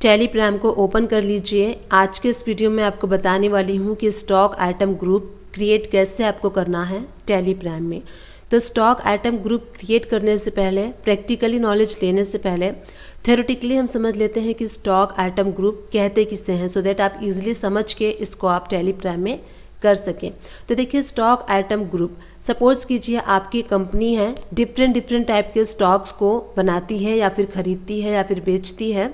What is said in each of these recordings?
Telegram को open कर लीजिए। आज के इस वीडियो में आपको बताने वाली हूँ कि स्टॉक आइटम ग्रुप क्रिएट कैसे आपको करना है टेलीग्राम में। तो स्टॉक आइटम ग्रुप क्रिएट करने से पहले, प्रैक्टिकली नॉलेज लेने से पहले थ्योरेटिकली हम समझ लेते हैं कि स्टॉक आइटम ग्रुप कहते किसे हैं, सो दैट आप इजीली समझ के इसको आप टेलीग्राम में कर सकें। तो देखिए, स्टॉक आइटम ग्रुप, सपोज कीजिए आपकी कंपनी है, डिफरेंट टाइप के स्टॉक्स को बनाती है या फिर खरीदती है या फिर बेचती है।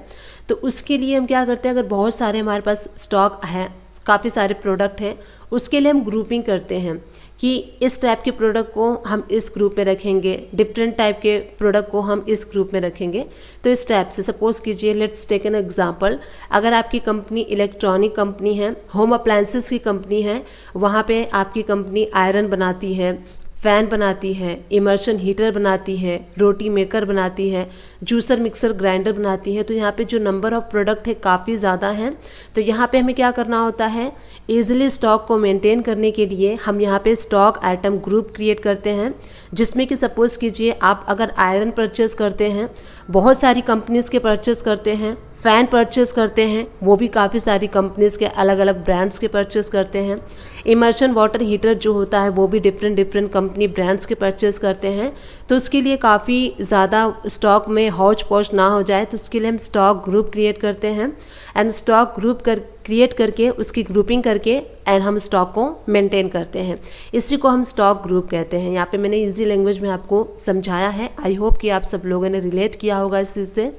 तो उसके लिए हम क्या करते हैं, अगर बहुत सारे हमारे पास स्टॉक हैं, काफ़ी सारे प्रोडक्ट हैं, उसके लिए हम ग्रुपिंग करते हैं कि इस टाइप के प्रोडक्ट को हम इस ग्रुप में रखेंगे, डिफरेंट टाइप के प्रोडक्ट को हम इस ग्रुप में रखेंगे। तो इस टाइप से सपोज कीजिए, लेट्स टेक एन एग्जांपल, अगर आपकी कंपनी इलेक्ट्रॉनिक कंपनी है, होम अप्लायंसेस की कंपनी है, वहाँ पे आपकी कंपनी आयरन बनाती है, फ़ैन बनाती है, इमर्शन हीटर बनाती है, रोटी मेकर बनाती है, जूसर मिक्सर ग्राइंडर बनाती है। तो यहाँ पे जो नंबर ऑफ़ प्रोडक्ट है काफ़ी ज़्यादा हैं। तो यहाँ पे हमें क्या करना होता है, ईजिली स्टॉक को मेंटेन करने के लिए हम यहाँ पे स्टॉक आइटम ग्रुप क्रिएट करते हैं, जिसमें कि सपोज़ कीजिए आप अगर आयरन परचेस करते हैं, बहुत सारी कंपनीज़ के परचेस करते हैं, फ़ैन परचेस करते हैं, वो भी काफ़ी सारी कंपनीज़ के अलग अलग ब्रांड्स के परचेस करते हैं, इमर्शन वाटर हीटर जो होता है वो भी डिफरेंट कंपनी ब्रांड्स के परचेस करते हैं। तो उसके लिए काफ़ी ज़्यादा स्टॉक में हौच पौच ना हो जाए, तो उसके लिए हम स्टॉक ग्रुप क्रिएट करते हैं एंड स्टॉक ग्रुप क्रिएट करके उसकी ग्रुपिंग करके एंड हम स्टॉक को मेंटेन करते हैं। इसी को हम स्टॉक ग्रुप कहते हैं। यहाँ पे मैंने इजी लैंग्वेज में आपको समझाया है। आई होप कि आप सब लोगों ने रिलेट किया होगा इस चीज़ से।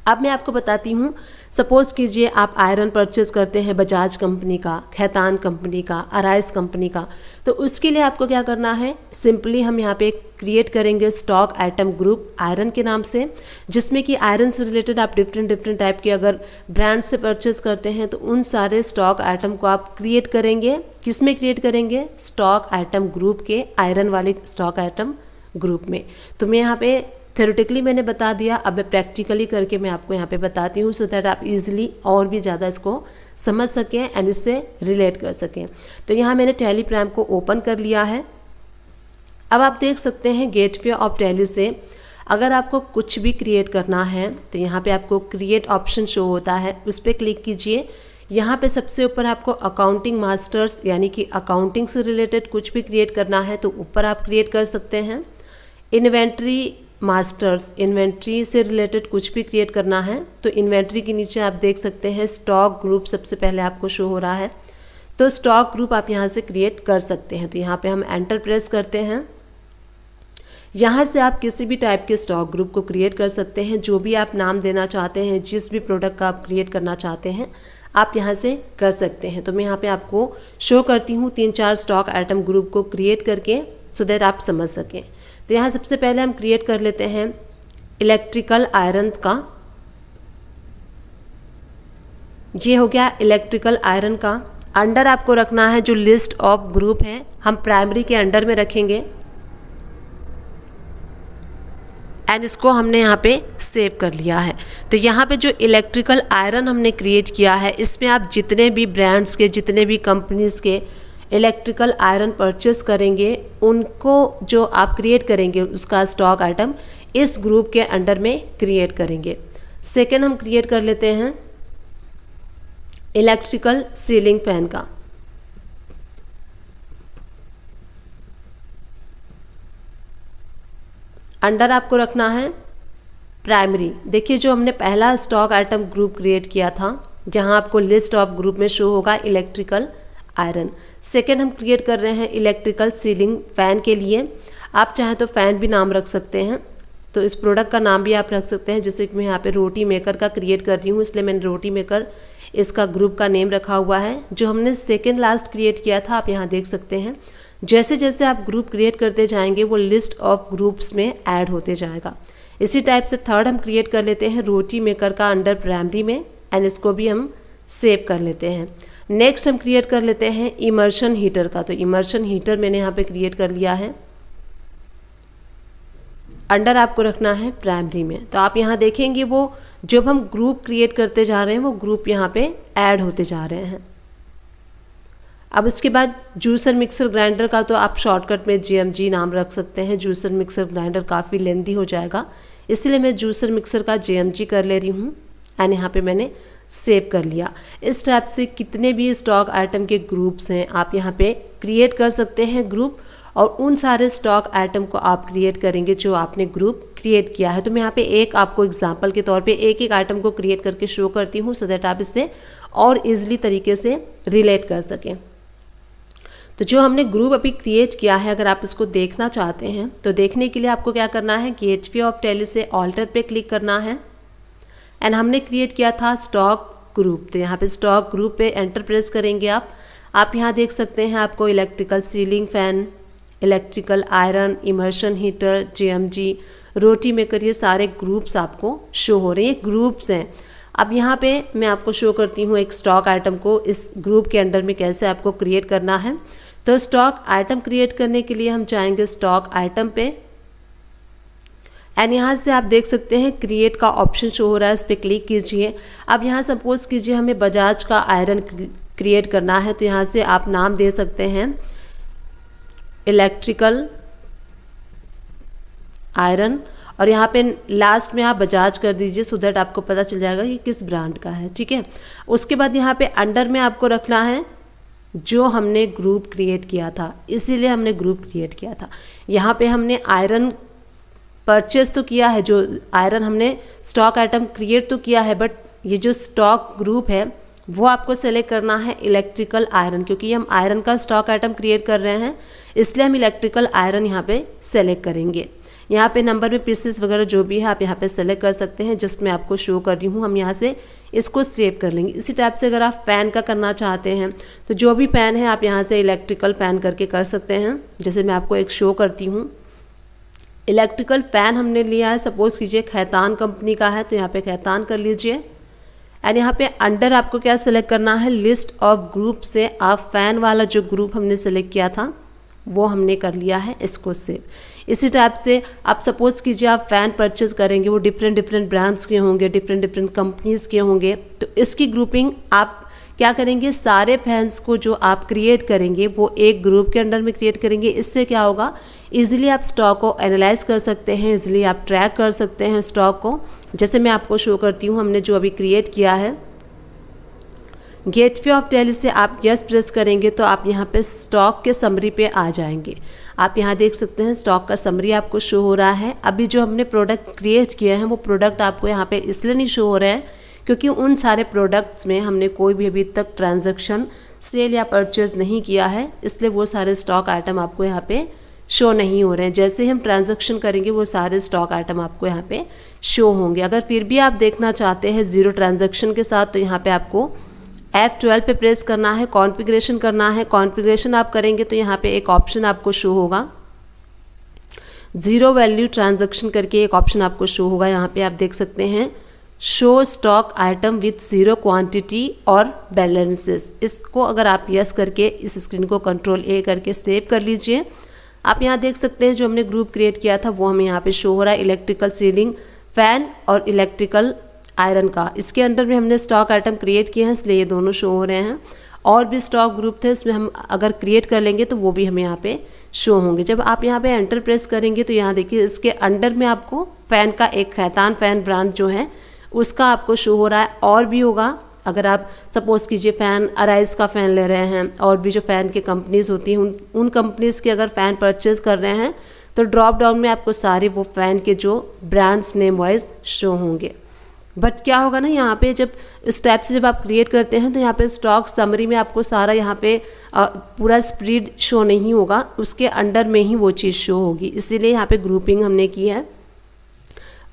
अब मैं आपको बताती हूँ, सपोज़ कीजिए आप आयरन परचेस करते हैं बजाज कंपनी का, खैतान कंपनी का, अराइस कंपनी का। तो उसके लिए आपको क्या करना है, सिंपली हम यहाँ पे क्रिएट करेंगे स्टॉक आइटम ग्रुप आयरन के नाम से, जिसमें कि आयरन से रिलेटेड आप डिफरेंट टाइप के अगर ब्रांड से परचेस करते हैं तो उन सारे स्टॉक आइटम को आप क्रिएट करेंगे। किस में क्रिएट करेंगे, स्टॉक आइटम ग्रुप के आयरन वाले स्टॉक आइटम ग्रुप में। तो मैं यहाँ पे थ्योरेटिकली मैंने बता दिया, अब मैं प्रैक्टिकली करके मैं आपको यहाँ पे बताती हूँ, सो दैट आप इजीली और भी ज़्यादा इसको समझ सकें एंड इससे रिलेट कर सकें। तो यहाँ मैंने टेलीग्राम को ओपन कर लिया है। अब आप देख सकते हैं गेटवे ऑफ टैली से अगर आपको कुछ भी क्रिएट करना है तो यहाँ पे आपको क्रिएट ऑप्शन शो होता है, उस पर क्लिक कीजिए। यहाँ पे सबसे ऊपर आपको अकाउंटिंग मास्टर्स यानी कि अकाउंटिंग से रिलेटेड कुछ भी क्रिएट करना है तो ऊपर आप क्रिएट कर सकते हैं। इन्वेंट्री मास्टर्स, इन्वेंट्री से रिलेटेड कुछ भी क्रिएट करना है तो इन्वेंट्री के नीचे आप देख सकते हैं स्टॉक ग्रुप सबसे पहले आपको शो हो रहा है। तो स्टॉक ग्रुप आप यहाँ से क्रिएट कर सकते हैं। तो यहाँ पे हम एंटर प्रेस करते हैं। यहाँ से आप किसी भी टाइप के स्टॉक ग्रुप को क्रिएट कर सकते हैं, जो भी आप नाम देना चाहते हैं, जिस भी प्रोडक्ट का आप क्रिएट करना चाहते हैं आप यहाँ से कर सकते हैं। तो मैं यहाँ पे आपको शो करती हूँ 3-4 स्टॉक आइटम ग्रुप को क्रिएट करके, सो दैट आप समझ सकें। तो यहाँ सबसे पहले हम क्रिएट कर लेते हैं इलेक्ट्रिकल आयरन का। ये हो गया इलेक्ट्रिकल आयरन का। अंडर आपको रखना है जो लिस्ट ऑफ ग्रुप है, हम प्राइमरी के अंडर में रखेंगे एंड इसको हमने यहाँ पे सेव कर लिया है। तो यहाँ पे जो इलेक्ट्रिकल आयरन हमने क्रिएट किया है, इसमें आप जितने भी ब्रांड्स के, जितने भी कंपनीज़ के इलेक्ट्रिकल आयरन परचेस करेंगे, उनको जो आप क्रिएट करेंगे उसका स्टॉक आइटम इस ग्रुप के अंडर में क्रिएट करेंगे। सेकेंड हम क्रिएट कर लेते हैं इलेक्ट्रिकल सीलिंग फैन का। अंडर आपको रखना है प्राइमरी। देखिए, जो हमने पहला स्टॉक आइटम ग्रुप क्रिएट किया था, जहां आपको लिस्ट ऑफ ग्रुप में शो होगा इलेक्ट्रिकल आयरन। सेकेंड हम क्रिएट कर रहे हैं इलेक्ट्रिकल सीलिंग फ़ैन के लिए। आप चाहें तो फ़ैन भी नाम रख सकते हैं, तो इस प्रोडक्ट का नाम भी आप रख सकते हैं। जैसे कि मैं यहाँ पे रोटी मेकर का क्रिएट कर रही हूँ, इसलिए मैंने रोटी मेकर इसका ग्रुप का नेम रखा हुआ है। जो हमने सेकेंड लास्ट क्रिएट किया था, आप यहाँ देख सकते हैं, जैसे जैसे आप ग्रुप क्रिएट करते जाएंगे वो लिस्ट ऑफ ग्रुप्स में ऐड होते जाएगा। इसी टाइप से थर्ड हम क्रिएट कर लेते हैं रोटी मेकर का अंडर प्राइमरी में एंड इसको भी हम सेव कर लेते हैं। नेक्स्ट हम क्रिएट कर लेते हैं इमर्शन हीटर का। तो इमर्शन हीटर मैंने यहाँ पे क्रिएट कर लिया है, अंडर आपको रखना है प्राइमरी में। तो आप यहाँ देखेंगे वो जब हम ग्रुप क्रिएट करते जा रहे हैं वो ग्रुप यहाँ पे ऐड होते जा रहे हैं। अब उसके बाद जूसर मिक्सर ग्राइंडर का तो आप शॉर्टकट में JMG नाम रख सकते हैं। जूसर मिक्सर ग्राइंडर काफ़ी लेंदी हो जाएगा, इसलिए मैं जूसर मिक्सर का JMG कर ले रही हूँ। एंड यहाँ पे मैंने सेव कर लिया। इस टाइप से कितने भी स्टॉक आइटम के ग्रुप्स हैं आप यहाँ पे क्रिएट कर सकते हैं ग्रुप, और उन सारे स्टॉक आइटम को आप क्रिएट करेंगे जो आपने ग्रुप क्रिएट किया है। तो मैं यहाँ पे एक आपको एग्जांपल के तौर पे एक एक आइटम को क्रिएट करके शो करती हूँ सो दैट आप इससे और इजीली तरीके से रिलेट कर सकें। तो जो हमने ग्रुप अभी क्रिएट किया है, अगर आप इसको देखना चाहते हैं तो देखने के लिए आपको क्या करना है, गेटवे ऑफ टैली से ऑल्टर पे क्लिक करना है एंड हमने क्रिएट किया था स्टॉक ग्रुप। तो यहाँ पे स्टॉक ग्रुप पे एंटर प्रेस करेंगे आप यहाँ देख सकते हैं आपको electrical ceiling fan, electrical iron, immersion heater, JMG, रोटी मेकर, ये सारे ग्रुप्स आपको शो हो रहे हैं, ग्रुप्स हैं। अब यहाँ पे मैं आपको शो करती हूँ एक स्टॉक आइटम को इस ग्रुप के अंडर में कैसे आपको क्रिएट करना है। तो स्टॉक आइटम क्रिएट करने के लिए हम जाएंगे स्टॉक आइटम पे एंड यहाँ से आप देख सकते हैं क्रिएट का ऑप्शन शो हो रहा है, इस पर क्लिक कीजिए। अब यहाँ सपोज कीजिए हमें बजाज का आयरन क्रिएट करना है, तो यहाँ से आप नाम दे सकते हैं इलेक्ट्रिकल आयरन और यहाँ पे लास्ट में आप बजाज कर दीजिए सो दैट आपको पता चल जाएगा कि किस ब्रांड का है, ठीक है। उसके बाद यहाँ पे अंडर में आपको रखना है जो हमने ग्रुप क्रिएट किया था, इसीलिए हमने ग्रुप क्रिएट किया था। यहाँ पे हमने आयरन परचेस तो किया है, जो आयरन हमने स्टॉक आइटम क्रिएट तो किया है, बट ये जो स्टॉक ग्रुप है वो आपको सेलेक्ट करना है इलेक्ट्रिकल आयरन, क्योंकि हम आयरन का स्टॉक आइटम क्रिएट कर रहे हैं इसलिए हम इलेक्ट्रिकल आयरन यहाँ पे सेलेक्ट करेंगे। यहाँ पे नंबर में पीसेस वगैरह जो भी है आप यहाँ पे सेलेक्ट कर सकते हैं, जस्ट मैं आपको शो कर रही हूँ। हम यहाँ से इसको सेव कर लेंगे। इसी टाइप से अगर आप फ़ैन का करना चाहते हैं तो जो भी फ़ैन है आप यहाँ से इलेक्ट्रिकल फ़ैन करके कर सकते हैं। जैसे मैं आपको एक शो करती हूँ, इलेक्ट्रिकल फ़ैन हमने लिया है, सपोज़ कीजिए खैतान कंपनी का है, तो यहाँ पे खैतान कर लीजिए एंड यहाँ पे अंडर आपको क्या सेलेक्ट करना है, लिस्ट ऑफ ग्रुप से आप फ़ैन वाला जो ग्रुप हमने सेलेक्ट किया था वो हमने कर लिया है, इसको सेव। इसी टाइप से आप सपोज़ कीजिए आप फ़ैन परचेज करेंगे, वो डिफरेंट ब्रांड्स के होंगे, डिफरेंट कंपनीज़ के होंगे, तो इसकी ग्रुपिंग आप क्या करेंगे, सारे फैंस को जो आप क्रिएट करेंगे वो एक ग्रुप के अंडर में क्रिएट करेंगे। इससे क्या होगा, ईजिली आप स्टॉक को एनालाइज कर सकते हैं, ईजिली आप ट्रैक कर सकते हैं स्टॉक को। जैसे मैं आपको शो करती हूँ, हमने जो अभी क्रिएट किया है गेटवे ऑफ टैली से आप यस प्रेस करेंगे तो आप यहाँ पे स्टॉक के समरी पे आ जाएंगे। आप यहाँ देख सकते हैं स्टॉक का समरी आपको शो हो रहा है। अभी जो हमने प्रोडक्ट क्रिएट किए हैं वो प्रोडक्ट आपको यहाँ पे इसलिए नहीं शो हो रहे हैं क्योंकि उन सारे प्रोडक्ट्स में हमने कोई भी अभी तक ट्रांजैक्शन सेल या परचेज नहीं किया है, इसलिए वो सारे स्टॉक आइटम आपको यहाँ पे शो नहीं हो रहे हैं। जैसे ही हम ट्रांजैक्शन करेंगे वो सारे स्टॉक आइटम आपको यहाँ पे शो होंगे। अगर फिर भी आप देखना चाहते हैं ज़ीरो ट्रांजैक्शन के साथ तो यहाँ पे आपको F12 पे प्रेस करना है, कॉन्फ़िगरेशन करना है। कॉन्फ़िगरेशन आप करेंगे तो यहाँ पे एक ऑप्शन आपको शो होगा, ज़ीरो वैल्यू ट्रांजैक्शन करके एक ऑप्शन आपको शो होगा। यहाँ पे आप देख सकते हैं show stock item with zero quantity और बैलेंसेस। इसको अगर आप यस करके इस स्क्रीन को Ctrl+A करके सेव कर लीजिए। आप यहाँ देख सकते हैं जो हमने ग्रुप क्रिएट किया था वो हमें यहाँ पे शो हो रहा है, इलेक्ट्रिकल सीलिंग फैन और इलेक्ट्रिकल आयरन का। इसके अंडर में हमने स्टॉक आइटम क्रिएट किए हैं इसलिए ये दोनों शो हो रहे हैं। और भी स्टॉक ग्रुप थे, इसमें हम अगर क्रिएट कर लेंगे तो वो भी हमें यहाँ पे शो होंगे। जब आप यहाँ पे एंटर प्रेस करेंगे तो यहाँ देखिए इसके अंडर में आपको फ़ैन का एक खैतान फ़ैन ब्रांड जो है उसका आपको शो हो रहा है। और भी होगा, अगर आप सपोज़ कीजिए फ़ैन अराइज का फ़ैन ले रहे हैं और भी जो फ़ैन की कंपनीज़ होती हैं उन कंपनीज़ के अगर फ़ैन परचेज़ कर रहे हैं तो ड्रॉप डाउन में आपको सारे वो फ़ैन के जो ब्रांड्स नेम वाइज शो होंगे। बट क्या होगा ना, यहाँ पे जब इस टाइप से जब आप क्रिएट करते हैं तो यहाँ पे स्टॉक समरी में आपको सारा यहाँ पे पूरा स्प्रेड शो नहीं होगा, उसके अंडर में ही वो चीज़ शो होगी। इसीलिए यहाँ पे ग्रुपिंग हमने की है।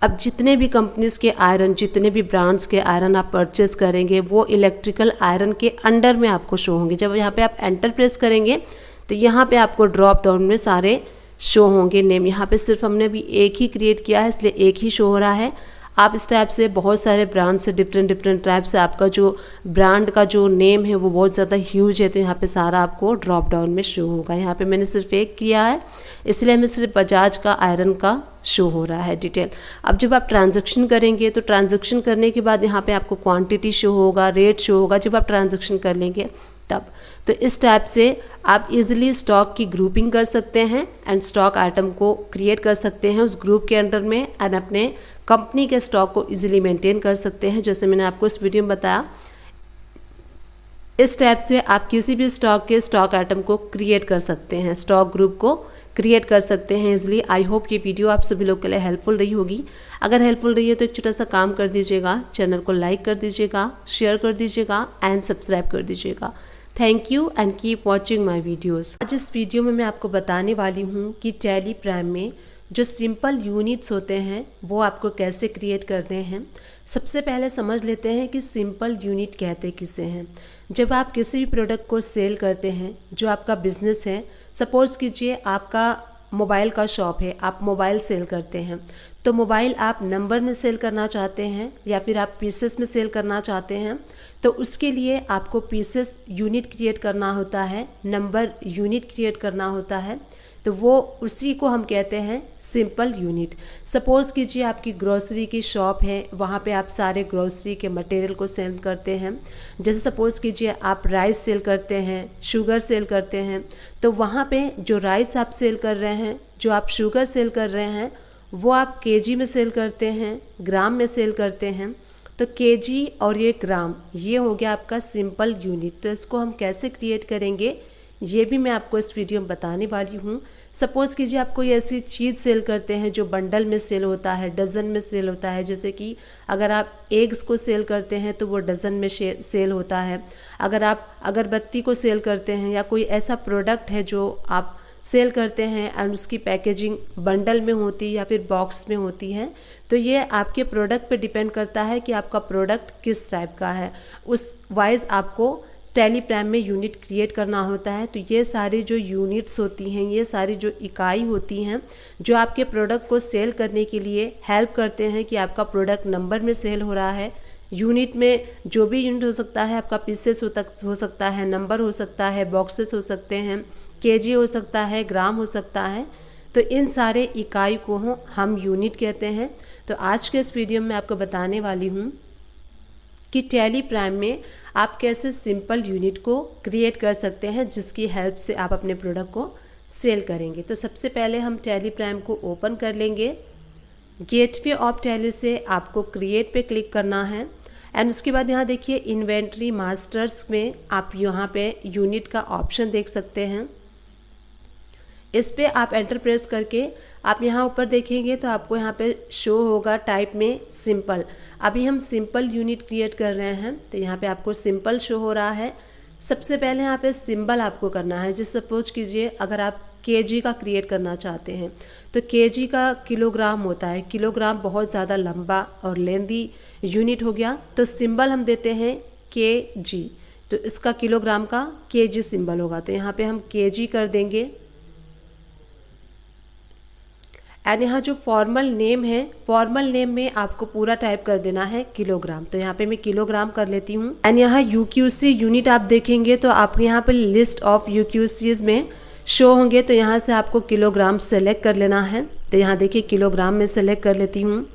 अब जितने भी कंपनीज़ के आयरन, जितने भी ब्रांड्स के आयरन आप परचेज़ करेंगे वो इलेक्ट्रिकल आयरन के अंडर में आपको शो होंगे। जब यहाँ पे आप एंटर प्रेस करेंगे तो यहाँ पे आपको ड्रॉप डाउन में सारे शो होंगे नेम। यहाँ पे सिर्फ हमने अभी एक ही क्रिएट किया है इसलिए एक ही शो हो रहा है। आप इस टाइप से बहुत सारे ब्रांड से डिफरेंट टाइप से आपका जो ब्रांड का जो नेम है वो बहुत ज़्यादा ह्यूज है तो यहाँ पे सारा आपको ड्रॉप डाउन में शो होगा। यहाँ पे मैंने सिर्फ एक किया है इसलिए हमें सिर्फ बजाज का आयरन का शो हो रहा है डिटेल। अब जब आप ट्रांजैक्शन करेंगे तो ट्रांजैक्शन करने के बाद यहाँ पे आपको क्वांटिटी शो होगा, रेट शो होगा। जब आप ट्रांजैक्शन कर लेंगे तब। तो इस टाइप से आप इजीली स्टॉक की ग्रुपिंग कर सकते हैं एंड स्टॉक आइटम को क्रिएट कर सकते हैं उस ग्रुप के अंडर में एंड अपने कंपनी के स्टॉक को इजीली मेंटेन कर सकते हैं। जैसे मैंने आपको इस वीडियो में बताया, इस टाइप से आप किसी भी स्टॉक के स्टॉक आइटम को क्रिएट कर सकते हैं, स्टॉक ग्रुप को क्रिएट कर सकते हैं इजीली। आई होप ये वीडियो आप सभी लोग के लिए हेल्पफुल रही होगी। अगर हेल्पफुल रही है तो एक छोटा सा काम कर दीजिएगा, चैनल को लाइक कर दीजिएगा, शेयर कर दीजिएगा एंड सब्सक्राइब कर दीजिएगा। Thank you and keep watching my videos. आज इस वीडियो में मैं आपको बताने वाली हूँ कि टैली प्राइम में जो सिंपल यूनिट्स होते हैं वो आपको कैसे क्रिएट करने हैं। सबसे पहले समझ लेते हैं कि सिंपल यूनिट कहते किसे हैं। जब आप किसी भी प्रोडक्ट को सेल करते हैं, जो आपका बिजनेस है, सपोज़ कीजिए आपका मोबाइल का शॉप है, आप मोबाइल सेल करते हैं, तो मोबाइल आप नंबर में सेल करना चाहते हैं या फिर आप पीसेस में सेल करना चाहते हैं, तो उसके लिए आपको पीसेस यूनिट क्रिएट करना होता है, नंबर यूनिट क्रिएट करना होता है। तो वो उसी को हम कहते हैं सिंपल यूनिट। सपोज़ कीजिए आपकी ग्रोसरी की शॉप है, वहाँ पे आप सारे ग्रोसरी के मटेरियल को सेल करते हैं। जैसे सपोज़ कीजिए आप राइस सेल करते हैं, शुगर सेल करते हैं, तो वहाँ पे जो राइस आप सेल कर रहे हैं, जो आप शुगर सेल कर रहे हैं, वो आप केजी में सेल करते हैं, ग्राम में सेल करते हैं। तो केजी और ये ग्राम, ये हो गया आपका सिंपल यूनिट। तो इसको हम कैसे क्रिएट करेंगे ये भी मैं आपको इस वीडियो में बताने वाली हूँ। सपोज़ कीजिए आप कोई ऐसी चीज़ सेल करते हैं जो बंडल में सेल होता है, डज़न में सेल होता है। जैसे कि अगर आप एग्स को सेल करते हैं तो वो डज़न में सेल होता है। अगर आप अगरबत्ती को सेल करते हैं या कोई ऐसा प्रोडक्ट है जो आप सेल करते हैं एंड उसकी पैकेजिंग बंडल में होती है या फिर बॉक्स में होती है, तो ये आपके प्रोडक्ट पे डिपेंड करता है कि आपका प्रोडक्ट किस टाइप का है। उस वाइज आपको टैली प्राइम में यूनिट क्रिएट करना होता है। तो ये सारी जो यूनिट्स होती हैं, ये सारी जो इकाई होती हैं, जो आपके प्रोडक्ट को सेल करने के लिए हेल्प करते हैं कि आपका प्रोडक्ट नंबर में सेल हो रहा है। यूनिट में जो भी यूनिट हो सकता है, आपका पीसेस हो सकता है, नंबर हो सकता है, बॉक्सेस हो सकते हैं, केजी हो सकता है, ग्राम हो सकता है। तो इन सारे इकाई को हम यूनिट कहते हैं। तो आज के इस वीडियो में आपको बताने वाली हूँ कि टैली प्राइम में आप कैसे सिंपल यूनिट को क्रिएट कर सकते हैं जिसकी हेल्प से आप अपने प्रोडक्ट को सेल करेंगे। तो सबसे पहले हम टैली प्राइम को ओपन कर लेंगे। गेटवे ऑफ टैली से आपको क्रिएट पे क्लिक करना है एंड उसके बाद यहाँ देखिए इन्वेंट्री मास्टर्स में आप यहाँ पे यूनिट का ऑप्शन देख सकते हैं। इस पे आप एंटर प्रेस करके आप यहाँ ऊपर देखेंगे तो आपको यहाँ पे शो होगा टाइप में सिंपल। अभी हम सिंपल यूनिट क्रिएट कर रहे हैं तो यहाँ पे आपको सिंपल शो हो रहा है। सबसे पहले यहाँ पे सिंबल आपको करना है। जैसे सपोज कीजिए अगर आप केजी का क्रिएट करना चाहते हैं तो केजी का किलोग्राम होता है। किलोग्राम बहुत ज़्यादा लंबा और लेंदी यूनिट हो गया, तो सिंबल हम देते हैं केजी। तो इसका किलोग्राम का केजी सिंबल होगा, तो यहाँ पे हम केजी कर देंगे। एंड यहाँ जो फॉर्मल नेम है, फॉर्मल नेम में आपको पूरा टाइप कर देना है किलोग्राम। तो यहाँ पे मैं किलोग्राम कर लेती हूँ। एंड यहाँ यूक्यूसी यूनिट आप देखेंगे तो आप यहाँ पे लिस्ट ऑफ यूक्यूसीज में शो होंगे, तो यहाँ से आपको किलोग्राम सेलेक्ट कर लेना है। तो यहाँ देखिए किलोग्राम में सेलेक्ट कर लेती हूँ।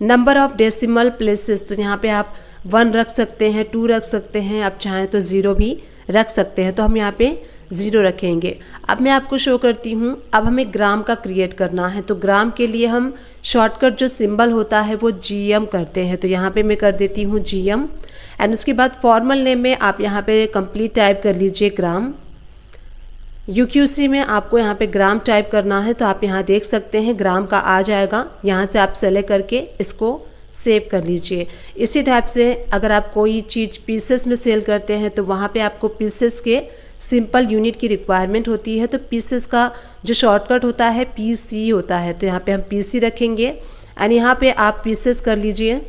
नंबर ऑफ डेसिमल प्लेसेस, तो यहाँ पे आप 1 रख सकते हैं, 2 रख सकते हैं, आप चाहें तो 0 भी रख सकते हैं। तो हम यहाँ पे 0 रखेंगे। अब मैं आपको शो करती हूँ। अब हमें ग्राम का क्रिएट करना है, तो ग्राम के लिए हम शॉर्टकट जो सिंबल होता है वो GM करते हैं। तो यहाँ पे मैं कर देती हूँ GM एंड उसके बाद फॉर्मल नेम में आप यहाँ पे कंप्लीट टाइप कर लीजिए ग्राम। UQC में आपको यहाँ पे ग्राम टाइप करना है, तो आप यहाँ देख सकते हैं ग्राम का आ जाएगा। यहाँ से आप सेलेक्ट करके इसको सेव कर लीजिए। इसी टाइप से अगर आप कोई चीज़ पीसेस में सेल करते हैं तो वहाँ पे आपको पीसेस के सिंपल यूनिट की रिक्वायरमेंट होती है। तो पीसेस का जो शॉर्टकट होता है PC होता है, तो यहाँ पे हम PC रखेंगे एंड यहाँ पे आप पीसेस कर लीजिए।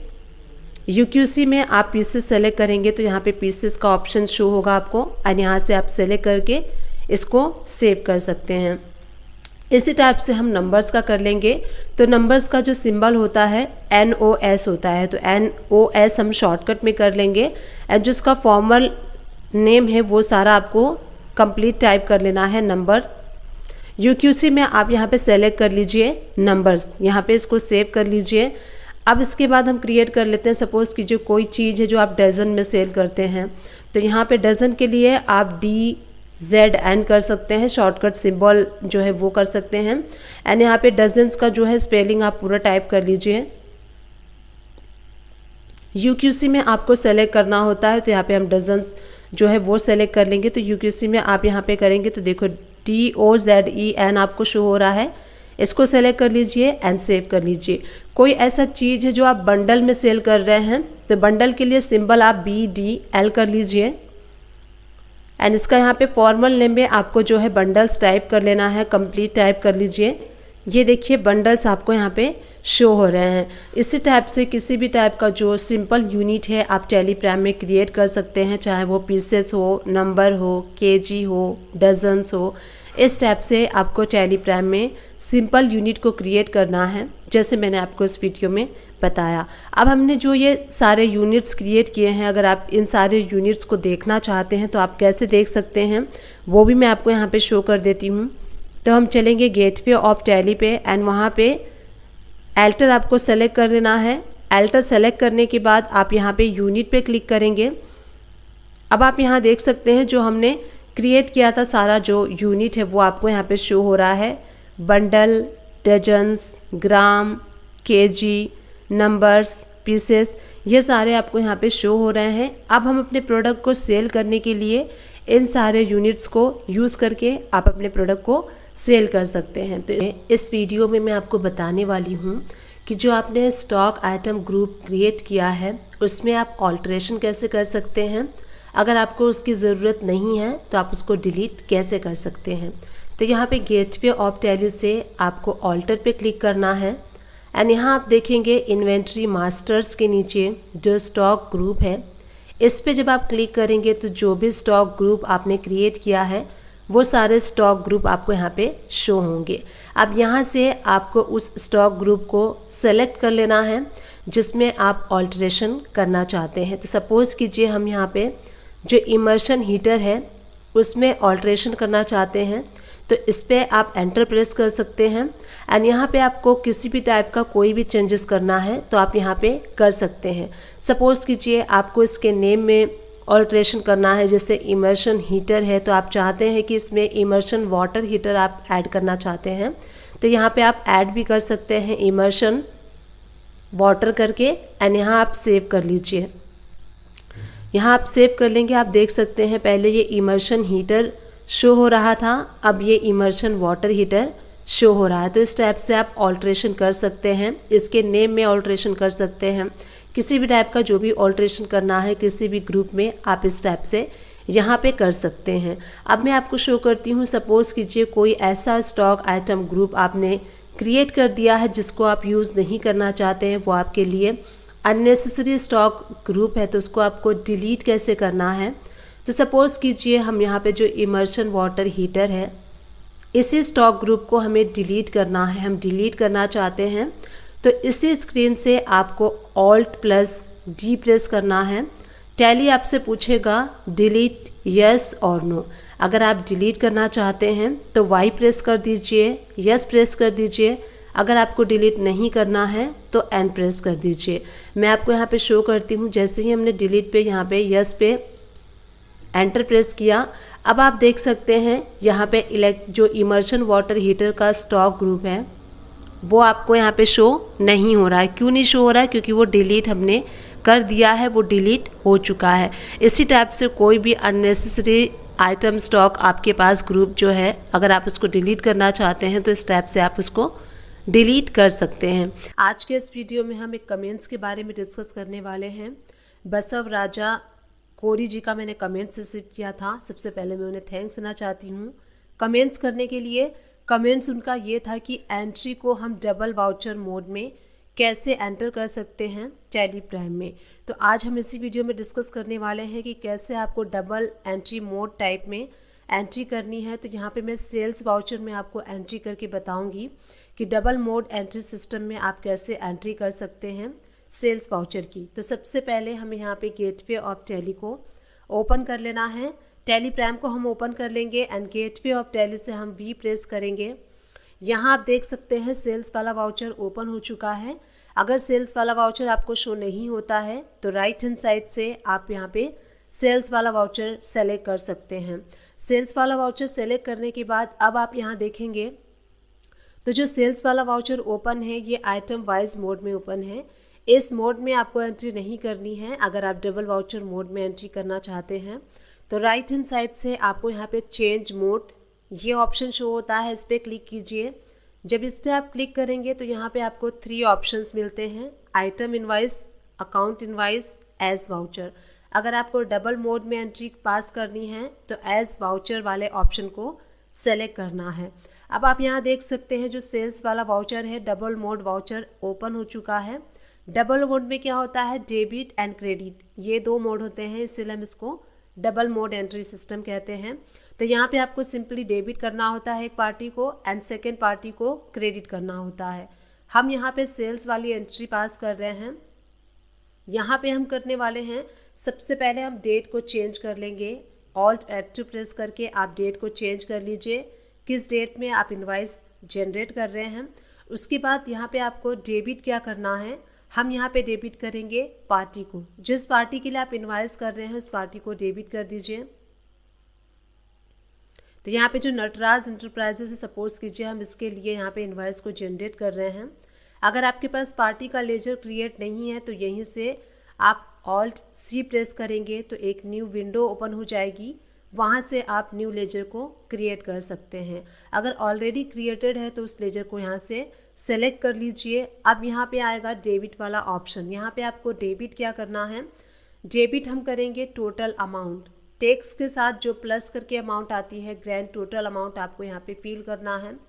UQC में आप पीसेस सेलेक्ट करेंगे तो यहाँ पे पीसेस का ऑप्शन शो होगा आपको एंड यहाँ से आप सेलेक्ट करके इसको सेव कर सकते हैं। इसी टाइप से हम नंबर्स का कर लेंगे। तो नंबर्स का जो सिंबल होता है NOS होता है, तो NOS हम शॉर्टकट में कर लेंगे एंड जो इसका फॉर्मल नेम है वो सारा आपको कंप्लीट टाइप कर लेना है नंबर। UQC में आप यहाँ पे सेलेक्ट कर लीजिए नंबर्स, यहाँ पे इसको सेव कर लीजिए। अब इसके बाद हम क्रिएट कर लेते हैं, सपोज़ कि जो कोई चीज़ है जो आप डज़न में सेल करते हैं, तो यहाँ पे डज़न के लिए आप DZN कर सकते हैं, शॉर्टकट सिंबल जो है वो कर सकते हैं। एंड यहाँ पे डजन्स का जो है स्पेलिंग आप पूरा टाइप कर लीजिए। UQC में आपको सेलेक्ट करना होता है, तो यहाँ पे हम डजन्स जो है वो सेलेक्ट कर लेंगे। तो UQC में आप यहाँ पे करेंगे तो देखो DOZEN आपको शो हो रहा है, इसको सेलेक्ट कर लीजिए एंड सेव कर लीजिए। कोई ऐसा चीज़ है जो आप बंडल में सेल कर रहे हैं, तो बंडल के लिए सिंबल आप BDL कर लीजिए। एंड इसका यहाँ पे फॉर्मल नेम में आपको जो है बंडल्स टाइप कर लेना है, कंप्लीट टाइप कर लीजिए। ये देखिए बंडल्स आपको यहाँ पे शो हो रहे हैं। इसी टाइप से किसी भी टाइप का जो सिंपल यूनिट है आप टेलीग्राम में क्रिएट कर सकते हैं, चाहे वो पीसेस हो, नंबर हो, केजी हो, डजन्स हो। इस टाइप से आपको टेलीग्राम में सिंपल यूनिट को क्रिएट करना है, जैसे मैंने आपको इस वीडियो में बताया। अब हमने जो ये सारे यूनिट्स क्रिएट किए हैं, अगर आप इन सारे यूनिट्स को देखना चाहते हैं तो आप कैसे देख सकते हैं वो भी मैं आपको यहाँ पे शो कर देती हूँ। तो हम चलेंगे गेटवे ऑफ टैली पे एंड वहाँ पे एल्टर आपको सेलेक्ट कर लेना है। एल्टर सेलेक्ट करने के बाद आप यहाँ पे यूनिट पे क्लिक करेंगे। अब आप यहाँ देख सकते हैं जो हमने क्रिएट किया था सारा जो यूनिट है वो आपको यहाँ पे शो हो रहा है। बंडल, डजन्स, ग्राम, केजी, नंबर्स, पीसेस, ये सारे आपको यहाँ पे शो हो रहे हैं। अब हम अपने प्रोडक्ट को सेल करने के लिए इन सारे यूनिट्स को यूज़ करके आप अपने प्रोडक्ट को सेल कर सकते हैं। तो इस वीडियो में मैं आपको बताने वाली हूँ कि जो आपने स्टॉक आइटम ग्रुप क्रिएट किया है उसमें आप ऑल्ट्रेशन कैसे कर सकते हैं, अगर आपको उसकी ज़रूरत नहीं है तो आप उसको डिलीट कैसे कर सकते हैं। तो यहाँ पे गेटवे ऑफ टैली से आपको ऑल्टर पे क्लिक करना है एंड यहाँ आप देखेंगे इन्वेंट्री मास्टर्स के नीचे जो स्टॉक ग्रुप है, इस पे जब आप क्लिक करेंगे तो जो भी स्टॉक ग्रुप आपने क्रिएट किया है वो सारे स्टॉक ग्रुप आपको यहाँ पे शो होंगे। अब यहाँ से आपको उस स्टॉक ग्रुप को सेलेक्ट कर लेना है जिसमें आप ऑल्ट्रेशन करना चाहते हैं। तो सपोज़ कीजिए हम यहाँ पे जो इमर्शन हीटर है उसमें ऑल्ट्रेशन करना चाहते हैं, तो इस पर आप एंटर प्रेस कर सकते हैं एंड यहाँ पे आपको किसी भी टाइप का कोई भी चेंजेस करना है तो आप यहाँ पे कर सकते हैं। सपोज़ कीजिए आपको इसके नेम में ऑल्ट्रेशन करना है, जैसे इमर्शन हीटर है तो आप चाहते हैं कि इसमें इमर्शन वाटर हीटर आप ऐड करना चाहते हैं, तो यहाँ पे आप ऐड भी कर सकते हैं इमर्शन वाटर करके एंड यहाँ आप सेव कर लीजिए। यहाँ आप सेव कर लेंगे, आप देख सकते हैं पहले ये इमर्शन हीटर शो हो रहा था, अब ये इमर्शन वाटर हीटर शो हो रहा है। तो इस टाइप से आप ऑल्ट्रेशन कर सकते हैं, इसके नेम में ऑल्ट्रेशन कर सकते हैं, किसी भी टाइप का जो भी ऑल्ट्रेशन करना है किसी भी ग्रुप में आप इस टाइप से यहाँ पे कर सकते हैं। अब मैं आपको शो करती हूँ, सपोज़ कीजिए कोई ऐसा स्टॉक आइटम ग्रुप आपने क्रिएट कर दिया है जिसको आप यूज़ नहीं करना चाहते हैं, वो आपके लिए अननेसेसरी स्टॉक ग्रुप है, तो उसको आपको डिलीट कैसे करना है। तो सपोज़ कीजिए हम यहाँ पे जो इमर्शन वाटर हीटर है इसी स्टॉक ग्रुप को हमें डिलीट करना है, हम डिलीट करना चाहते हैं, तो इसी स्क्रीन से आपको Alt+D प्रेस करना है। टैली आपसे पूछेगा डिलीट यस और नो, अगर आप डिलीट करना चाहते हैं तो Y प्रेस कर दीजिए, यस प्रेस कर दीजिए, अगर आपको डिलीट नहीं करना है तो N प्रेस कर दीजिए। मैं आपको यहाँ पे शो करती हूँ, जैसे ही हमने डिलीट पे यहाँ पे यस पे एंटर प्रेस किया, अब आप देख सकते हैं यहाँ पे जो इमर्शन वाटर हीटर का स्टॉक ग्रुप है वो आपको यहाँ पे शो नहीं हो रहा है। क्यों नहीं शो हो रहा है? क्योंकि वो डिलीट हमने कर दिया है, वो डिलीट हो चुका है। इसी टाइप से कोई भी अननेसेसरी आइटम स्टॉक आपके पास ग्रुप जो है, अगर आप उसको डिलीट करना चाहते हैं तो इस टाइप से आप उसको डिलीट कर सकते हैं। आज के इस वीडियो में हम एक कमेंट्स के बारे में डिस्कस करने वाले हैं। बसव राजा कोरी जी का मैंने कमेंट्स रिसीव किया था, सबसे पहले मैं उन्हें थैंक्स देना चाहती हूँ कमेंट्स करने के लिए। कमेंट्स उनका ये था कि एंट्री को हम डबल वाउचर मोड में कैसे एंटर कर सकते हैं टेलीग्राम में। तो आज हम इसी वीडियो में डिस्कस करने वाले हैं कि कैसे आपको डबल एंट्री मोड टाइप में एंट्री करनी है। तो यहाँ पे मैं सेल्स वाउचर में आपको एंट्री करके बताऊँगी कि डबल मोड एंट्री सिस्टम में आप कैसे एंट्री कर सकते हैं सेल्स वाउचर की। तो सबसे पहले हमें यहाँ पे गेटवे ऑफ टैली को ओपन कर लेना है। टेलीग्राम को हम ओपन कर लेंगे एंड गेटवे ऑफ टैली से हम V प्रेस करेंगे। यहाँ आप देख सकते हैं सेल्स वाला वाउचर ओपन हो चुका है। अगर सेल्स वाला वाउचर आपको शो नहीं होता है तो राइट हैंड साइड से आप यहाँ पे सेल्स वाला वाउचर सेलेक्ट कर सकते हैं। सेल्स वाला वाउचर सेलेक्ट करने के बाद अब आप यहाँ देखेंगे तो जो सेल्स वाला वाउचर ओपन है ये आइटम वाइज मोड में ओपन है। इस मोड में आपको एंट्री नहीं करनी है। अगर आप डबल वाउचर मोड में एंट्री करना चाहते हैं तो राइट हैंड साइड से आपको यहाँ पे चेंज मोड ये ऑप्शन शो होता है, इस पर क्लिक कीजिए। जब इस पर आप क्लिक करेंगे तो यहाँ पे आपको 3 ऑप्शंस मिलते हैं, item invoice, account invoice, as voucher. अगर आपको डबल मोड में एंट्री पास करनी है तो एज वाउचर वाले ऑप्शन को सेलेक्ट करना है। अब आप यहाँ देख सकते हैं जो सेल्स वाला वाउचर है डबल मोड वाउचर ओपन हो चुका है। डबल मोड में क्या होता है, डेबिट एंड क्रेडिट, ये 2 मोड होते हैं, इसलिए हम इसको डबल मोड एंट्री सिस्टम कहते हैं। तो यहाँ पे आपको सिंपली डेबिट करना होता है एक पार्टी को एंड सेकेंड पार्टी को क्रेडिट करना होता है। हम यहाँ पे सेल्स वाली एंट्री पास कर रहे हैं। यहाँ पे हम करने वाले हैं, सबसे पहले हम डेट को चेंज कर लेंगे। ऑल्ट F2 प्रेस करके आप डेट को चेंज कर लीजिए, किस डेट में आप इनवाइस जनरेट कर रहे हैं। उसके बाद यहाँ पे आपको डेबिट क्या करना है, हम यहाँ पे डेबिट करेंगे पार्टी को, जिस पार्टी के लिए आप इनवाइस कर रहे हैं उस पार्टी को डेबिट कर दीजिए। तो यहाँ पे जो नटराज इंटरप्राइजेस है, सपोज कीजिए हम इसके लिए यहाँ पे इनवाइस को जनरेट कर रहे हैं। अगर आपके पास पार्टी का लेजर क्रिएट नहीं है तो यहीं से आप ऑल्ट C प्रेस करेंगे तो एक न्यू विंडो ओपन हो जाएगी, वहाँ से आप न्यू लेजर को क्रिएट कर सकते हैं। अगर ऑलरेडी क्रिएटेड है तो उस लेजर को यहाँ से सेलेक्ट कर लीजिए। अब यहाँ पे आएगा डेबिट वाला ऑप्शन, यहाँ पे आपको डेबिट क्या करना है, डेबिट हम करेंगे टोटल अमाउंट, टैक्स के साथ जो प्लस करके अमाउंट आती है ग्रैंड टोटल अमाउंट आपको यहाँ पे फिल करना है।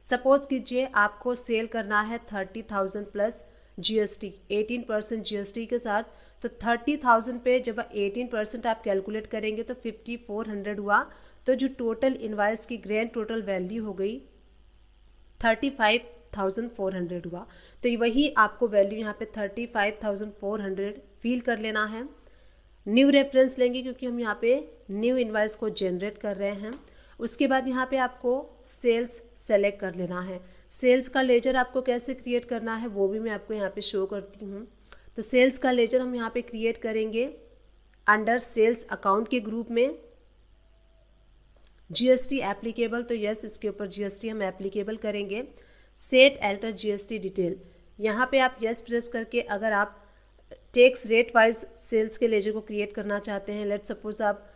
सपोज कीजिए आपको सेल करना है 30,000 प्लस GST 18% GST के साथ, तो 30,000 पे जब 18% आप कैलकुलेट करेंगे तो 5400 हुआ। तो जो टोटल इनवाइस की ग्रैंड टोटल वैल्यू हो गई 35,400 हुआ। तो वही आपको वैल्यू यहाँ पे 35,400 फिल कर लेना है। न्यू रेफरेंस लेंगे क्योंकि हम यहाँ पे न्यू इनवाइस को जनरेट कर रहे हैं। उसके बाद यहाँ पे आपको सेल्स सेलेक्ट कर लेना है। सेल्स का लेजर आपको कैसे क्रिएट करना है वो भी मैं आपको यहाँ पे शो करती हूँ। तो सेल्स का लेजर हम यहाँ पे क्रिएट करेंगे अंडर सेल्स अकाउंट के ग्रुप में। GST एप्लीकेबल, तो यस इसके ऊपर GST हम एप्लीकेबल करेंगे। सेट एल्टर GST डिटेल, यहाँ पे आप यस प्रेस करके अगर आप टैक्स रेट वाइज सेल्स के लेजर को क्रिएट करना चाहते हैं, लेट सपोज आप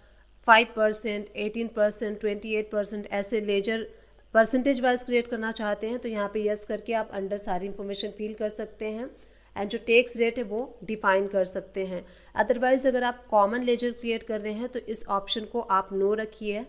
5%, 18%, 28% ऐसे लेजर परसेंटेज वाइज क्रिएट करना चाहते हैं तो यहाँ पे यस करके आप अंडर सारी इन्फॉर्मेशन फिल कर सकते हैं एंड जो टैक्स रेट है वो डिफाइन कर सकते हैं। अदरवाइज अगर आप कॉमन लेजर क्रिएट कर रहे हैं तो इस ऑप्शन को आप नो रखिए।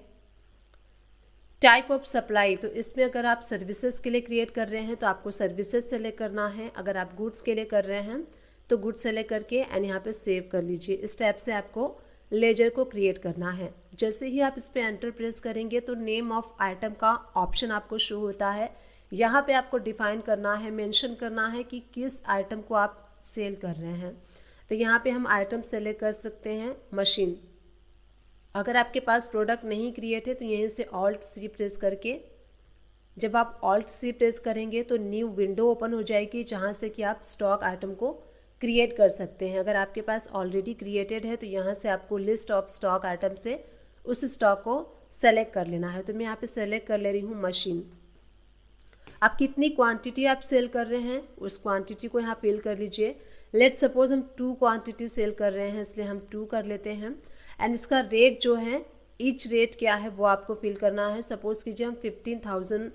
टाइप ऑफ सप्लाई, तो इसमें अगर आप सर्विसेज के लिए क्रिएट कर रहे हैं तो आपको सर्विसेज सेलेक्ट करना है। अगर आप गुड्स के लिए कर रहे हैं तो गुड्स सेलेक्ट करके एंड यहाँ पे सेव कर लीजिए। इस टाइप से आपको लेजर को क्रिएट करना है। जैसे ही आप इस पर एंटर प्रेस करेंगे तो नेम ऑफ आइटम का ऑप्शन आपको शो होता है। यहाँ पे आपको डिफाइन करना है, मेंशन करना है कि किस आइटम को आप सेल कर रहे हैं। तो यहाँ पे हम आइटम सेलेक्ट कर सकते हैं मशीन। अगर आपके पास प्रोडक्ट नहीं क्रिएट है तो यहीं से ऑल्ट C प्रेस करके जब आप ऑल्ट C प्रेस करेंगे तो न्यू विंडो ओपन हो जाएगी जहाँ से कि आप स्टॉक आइटम को क्रिएट कर सकते हैं। अगर आपके पास ऑलरेडी क्रिएटेड है तो यहाँ से आपको लिस्ट ऑफ स्टॉक आइटम से उस स्टॉक को सेलेक्ट कर लेना है। तो मैं यहाँ पे सेलेक्ट कर ले रही हूँ मशीन। आप कितनी क्वांटिटी आप सेल कर रहे हैं उस क्वांटिटी को यहाँ फिल कर लीजिए। लेट सपोज हम 2 क्वांटिटी सेल कर रहे हैं इसलिए हम 2 कर लेते हैं एंड इसका रेट जो है ईच रेट क्या है वो आपको फिल करना है। सपोज कीजिए हम 15,000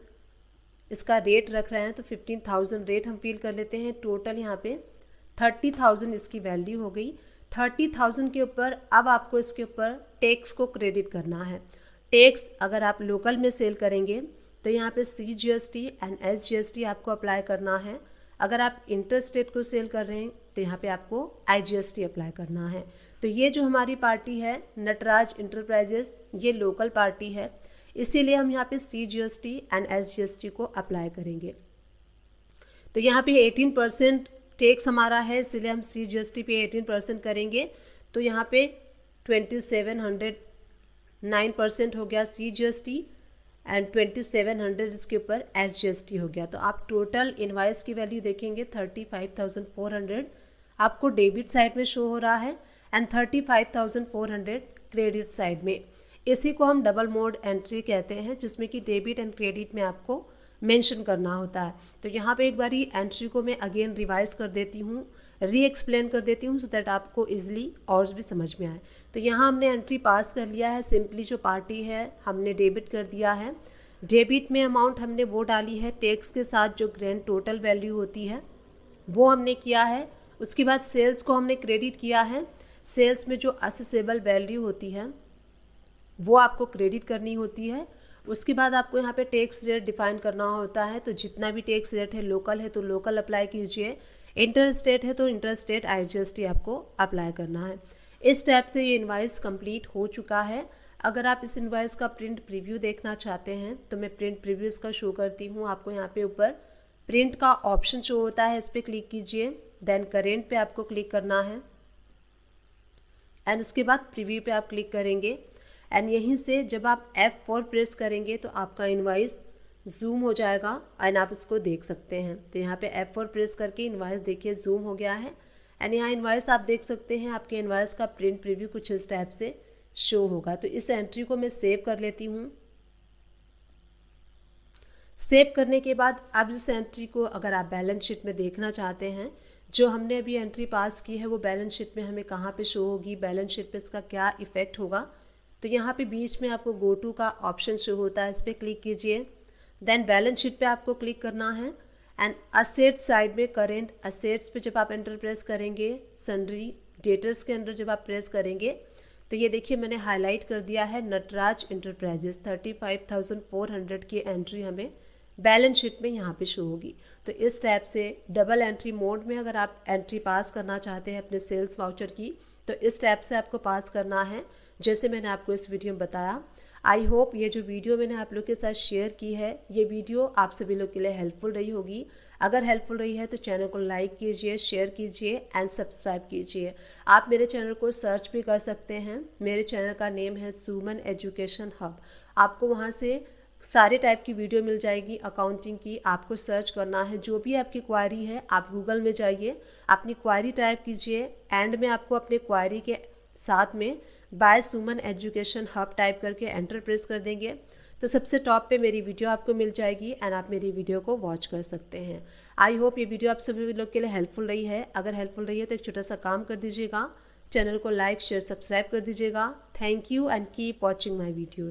इसका रेट रख रहे हैं तो 15,000 रेट हम फिल कर लेते हैं। टोटल यहाँ पे 30,000 इसकी वैल्यू हो गई। 30,000 के ऊपर अब आपको इसके ऊपर टैक्स को क्रेडिट करना है। टैक्स अगर आप लोकल में सेल करेंगे तो यहाँ पे CGST एंड SGST आपको अप्लाई करना है। अगर आप इंटर स्टेट को सेल कर रहे हैं तो यहाँ पे आपको IGST अप्लाई करना है। तो ये जो हमारी पार्टी है नटराज इंटरप्राइजेस, ये लोकल पार्टी है, इसीलिए हम यहाँ पे CGST एंड SGST को अप्लाई करेंगे। तो यहाँ पे 18% टैक्स हमारा है इसलिए हम CGST पे 18% करेंगे। तो यहाँ पे 2709% हो गया CGST एंड 2700 इसके ऊपर SGST हो गया। तो आप टोटल इनवाइस की वैल्यू देखेंगे 35,400 आपको डेबिट साइड में शो हो रहा है एंड 35,400 क्रेडिट साइड में। इसी को हम डबल मोड एंट्री कहते हैं, जिसमें कि डेबिट एंड क्रेडिट में आपको मेंशन करना होता है। तो यहाँ पे एक बार ये एंट्री को मैं अगेन रिवाइज कर देती हूँ, री एक्सप्लेन कर देती हूँ, सो दैट आपको इजीली और भी समझ में आए। तो यहाँ हमने एंट्री पास कर लिया है, सिंपली जो पार्टी है हमने डेबिट कर दिया है। डेबिट में अमाउंट हमने वो डाली है, टैक्स के साथ जो ग्रैंड टोटल वैल्यू होती है वो हमने किया है। उसके बाद सेल्स को हमने क्रेडिट किया है, सेल्स में जो असेसेबल वैल्यू होती है वो आपको क्रेडिट करनी होती है। उसके बाद आपको यहाँ पे टैक्स रेट डिफाइन करना होता है। तो जितना भी टैक्स रेट है, लोकल है तो लोकल अप्लाई कीजिए, इंटर स्टेट है तो इंटर स्टेट IGST आपको अप्लाई करना है। इस टाइप से ये इनवाइस कंप्लीट हो चुका है। अगर आप इस इनवाइस का प्रिंट प्रीव्यू देखना चाहते हैं तो मैं प्रिंट प्रीव्यू इसका शो करती हूँ आपको। यहाँ पे ऊपर प्रिंट का ऑप्शन शो होता है, इस पर क्लिक कीजिए, देन करेंट पे आपको क्लिक करना है एंड उसके बाद प्रीव्यू पे आप क्लिक करेंगे एंड यहीं से जब आप F4 प्रेस करेंगे तो आपका इनवाइस जूम हो जाएगा एंड आप इसको देख सकते हैं। तो यहाँ पे F4 प्रेस करके इनवाइस देखिए जूम हो गया है एंड यहाँ इनवाइस आप देख सकते हैं। आपके इनवाइस का प्रिंट प्रीव्यू कुछ इस टाइप से शो होगा। तो इस एंट्री को मैं सेव कर लेती हूँ। सेव करने के बाद अब इस एंट्री को अगर आप बैलेंस शीट में देखना चाहते हैं, जो हमने अभी एंट्री पास की है वो बैलेंस शीट में हमें कहाँ पे शो होगी, बैलेंस शीट पे इसका क्या इफेक्ट होगा, तो यहाँ पे बीच में आपको गो टू का ऑप्शन शो होता है, इस पर क्लिक कीजिए। देन बैलेंस शीट पे आपको क्लिक करना है एंड असेट्स साइड में करेंट असेट्स पे जब आप एंटर प्रेस करेंगे, सन्ड्री डेटर्स के अंदर जब आप प्रेस करेंगे तो ये देखिए मैंने हाईलाइट कर दिया है नटराज इंटरप्राइजेस 35,400 की एंट्री हमें बैलेंस शीट में यहाँ पे शो होगी। तो इस टाइप से डबल एंट्री मोड में अगर आप एंट्री पास करना चाहते हैं अपने सेल्स वाउचर की, तो इस टाइप से आपको पास करना है, जैसे मैंने आपको इस वीडियो में बताया। आई होप ये जो वीडियो मैंने आप लोग के साथ शेयर की है, ये वीडियो आप सभी लोग के लिए हेल्पफुल रही होगी। अगर हेल्पफुल रही है तो चैनल को लाइक कीजिए, शेयर कीजिए एंड सब्सक्राइब कीजिए। आप मेरे चैनल को सर्च भी कर सकते हैं, मेरे चैनल का नेम है सुमन एजुकेशन हब। आपको वहाँ से सारे टाइप की वीडियो मिल जाएगी अकाउंटिंग की। आपको सर्च करना है, जो भी आपकी क्वारी है आप गूगल में जाइए, अपनी क्वारी टाइप कीजिए, एंड में आपको अपने क्वारी के साथ में बाय सुमन एजुकेशन हब टाइप करके एंटर प्रेस कर देंगे तो सबसे टॉप पे मेरी वीडियो आपको मिल जाएगी एंड आप मेरी वीडियो को वॉच कर सकते हैं। आई होप ये वीडियो आप सभी लोग के लिए हेल्पफुल रही है। अगर हेल्पफुल रही है तो एक छोटा सा काम कर दीजिएगा, चैनल को लाइक शेयर सब्सक्राइब कर दीजिएगा। Thank you and keep watching my videos.